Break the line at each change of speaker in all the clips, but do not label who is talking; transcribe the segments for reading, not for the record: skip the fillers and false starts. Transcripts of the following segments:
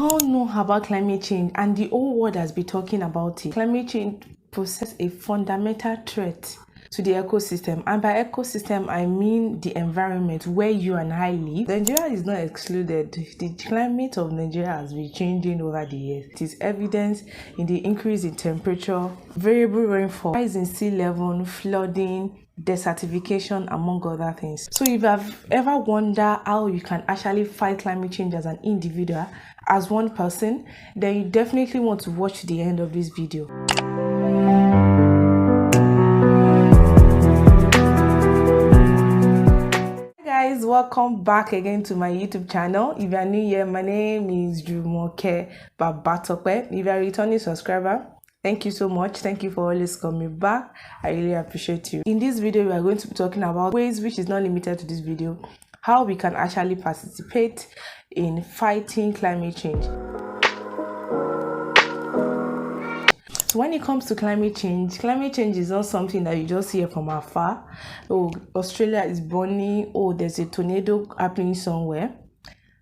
All know about climate change and the whole world has been talking about it. Climate change poses a fundamental threat to the ecosystem, and by ecosystem I mean the environment where you and I live. Nigeria is not excluded. The climate of Nigeria has been changing over the years. It is evident in the increase in temperature, variable rainfall, rise in sea level, flooding, desertification, among other things. So if you've ever wondered how you can actually fight climate change as an individual, as one person, then you definitely want to watch the end of this video. Hey guys, welcome back again to my YouTube channel. If you are new here, my name is Jumoke Babatope. If you are a returning subscriber, thank you so much. Thank you for always coming back. I really appreciate you. In this video, we are going to be talking about ways, which is not limited to this video, how we can actually participate in fighting climate change. So when it comes to climate change is not something that you just hear from afar. Oh, Australia is burning. Oh, there's a tornado happening somewhere.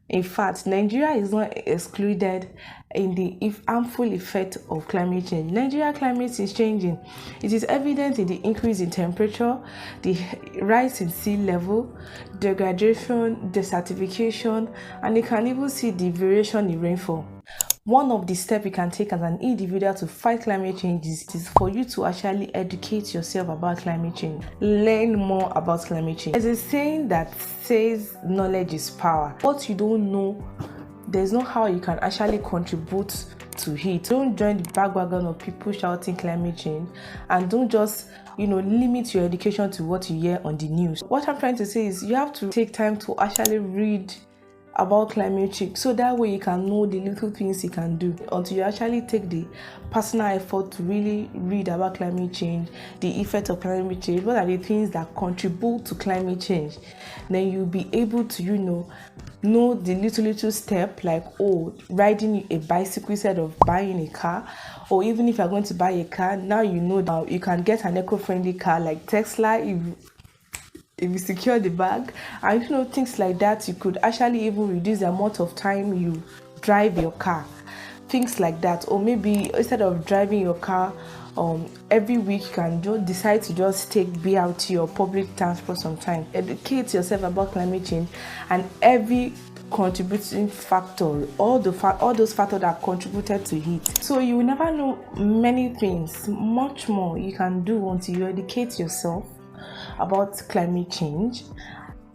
In fact, Nigeria is not excluded in the harmful effect of climate change. Nigeria climate is changing. It is evident in the increase in temperature, the rise in sea level, degradation, desertification, and you can even see the variation in rainfall. One of the steps you can take as an individual to fight climate change is for you to actually educate yourself about climate change. Learn more about climate change. There's a saying that says knowledge is power. What you don't know, there's no how you can actually contribute to it. Don't join the bandwagon of people shouting climate change, and don't just limit your education to what you hear on the news. What I'm trying to say is you have to take time to actually read about climate change, so that way you can know the little things you can do until you actually take the personal effort to really read about climate change, the effect of climate change, what are the things that contribute to climate change. Then you'll be able to know the little step, like riding a bicycle instead of buying a car, or even if you're going to buy a car, now you know that you can get an eco-friendly car like Tesla if you secure the bag, and things like that. You could actually even reduce the amount of time you drive your car, things like that. Or maybe instead of driving your car every week, you can just decide to just take BRT or public transport sometimes. Educate yourself about climate change and every contributing factor, all those factors that contributed to it. So you will never know many things, much more you can do until you educate yourself about climate change,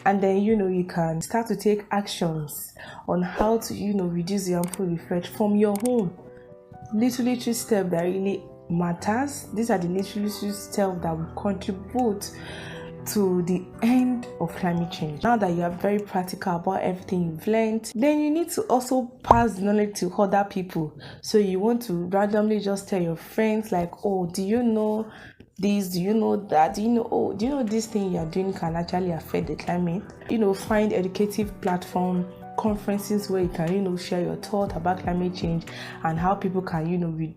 and then you can start to take actions on how to reduce the harmful effect from your home. Little steps that really matters. These are the little steps that will contribute to the end of climate change. Now that you are very practical about everything you've learned, then you need to also pass the knowledge to other people. So you want to randomly just tell your friends, like, do you know this, do you know that, do you know this thing you're doing can actually affect the climate. Find educative platform, conferences where you can share your thought about climate change and how people can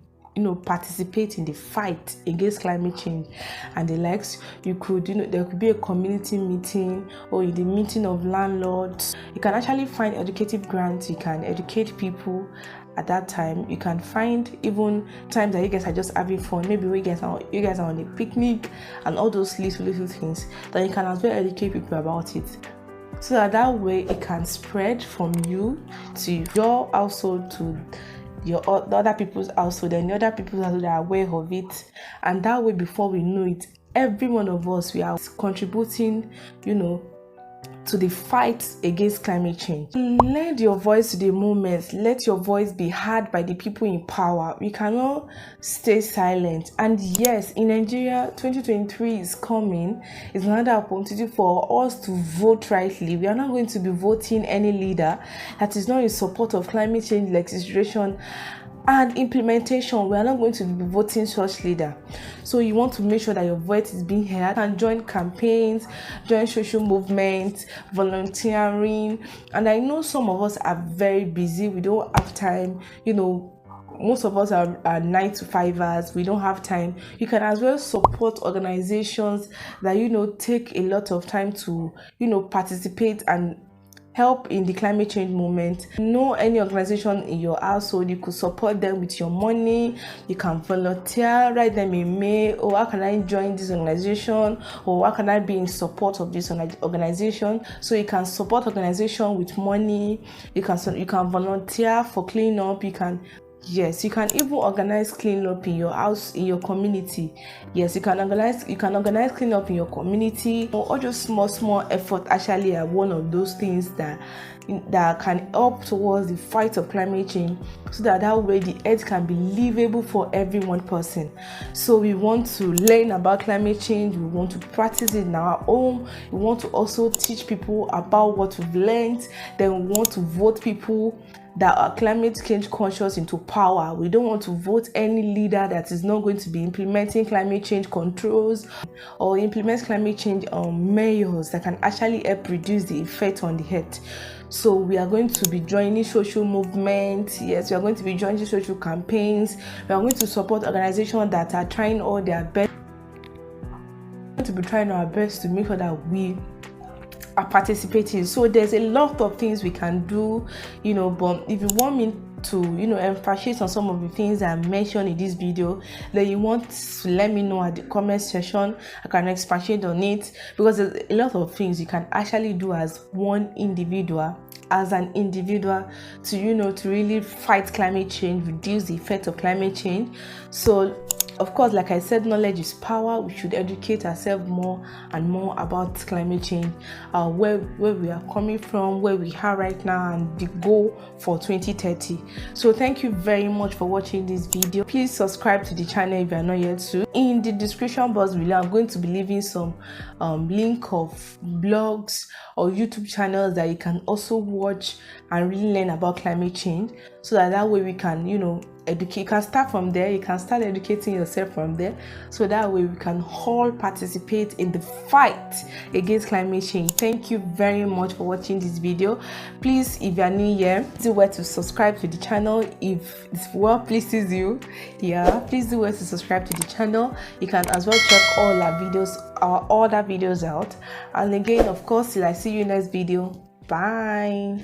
participate in the fight against climate change and the likes. You could there could be a community meeting, or in the meeting of landlords. You can actually find educative grants. You can educate people at that time. You can find even times that you guys are just having fun, maybe you guys are on a picnic and all those little things, that you can as well educate people about it, so that way it can spread from you to your household, to the other people's household, and the other people's household are aware of it. And that way, before we know it, every one of us, we are contributing to the fight against climate change. Lend your voice to the movement. Let your voice be heard by the people in power. We cannot stay silent. And yes, in Nigeria, 2023 is coming. It's another opportunity for us to vote rightly. We are not going to be voting any leader that is not in support of climate change legislation and implementation. We are not going to be voting such leader. So you want to make sure that your voice is being heard, and join campaigns, join social movements, volunteering. And I know some of us are very busy. We don't have time. Most of us are 9-to-5ers. We don't have time. You can as well support organizations that take a lot of time to participate and help in the climate change movement. Know any organization in your household, you could support them with your money. You can volunteer, write them a mail, or how can I join this organization, or how can I be in support of this organization. So you can support organization with money. You can volunteer for cleanup. You can even organize cleanup in your house, in your community. Yes, you can organize cleanup in your community. All those small effort actually are one of those things that can help towards the fight of climate change, so that way the earth can be livable for every one person. So we want to learn about climate change, we want to practice it in our home, we want to also teach people about what we've learned, then we want to vote people that are climate change conscious into power. We don't want to vote any leader that is not going to be implementing climate change controls or implement climate change measures that can actually help reduce the effect on the earth. So we are going to be joining social movements. Yes, we are going to be joining social campaigns. We are going to support organizations that are trying all their best. We are going to be trying our best to make sure that we are participating. So there's a lot of things we can do, but if you want me to emphasize on some of the things I mentioned in this video, then you want to let me know at the comment section. I can expand on it, because there's a lot of things you can actually do as an individual to really fight climate change, reduce the effect of climate change. So of course, like I said, knowledge is power. We should educate ourselves more and more about climate change, where we are coming from, where we are right now, and the goal for 2030. So thank you very much for watching this video. Please subscribe to the channel if you are not yet to. In the description box below, I'm going to be leaving some link of blogs or YouTube channels that you can also watch and really learn about climate change, so that way we can educate. You can start from there. You can start educating yourself from there, so that way we can all participate in the fight against climate change. Thank you very much for watching this video. Please, if you are new here, do well to subscribe to the channel. If it's what pleases you, please do well to subscribe to the channel. You can as well check all our other videos out. And again, of course, till I see you in next video. Bye.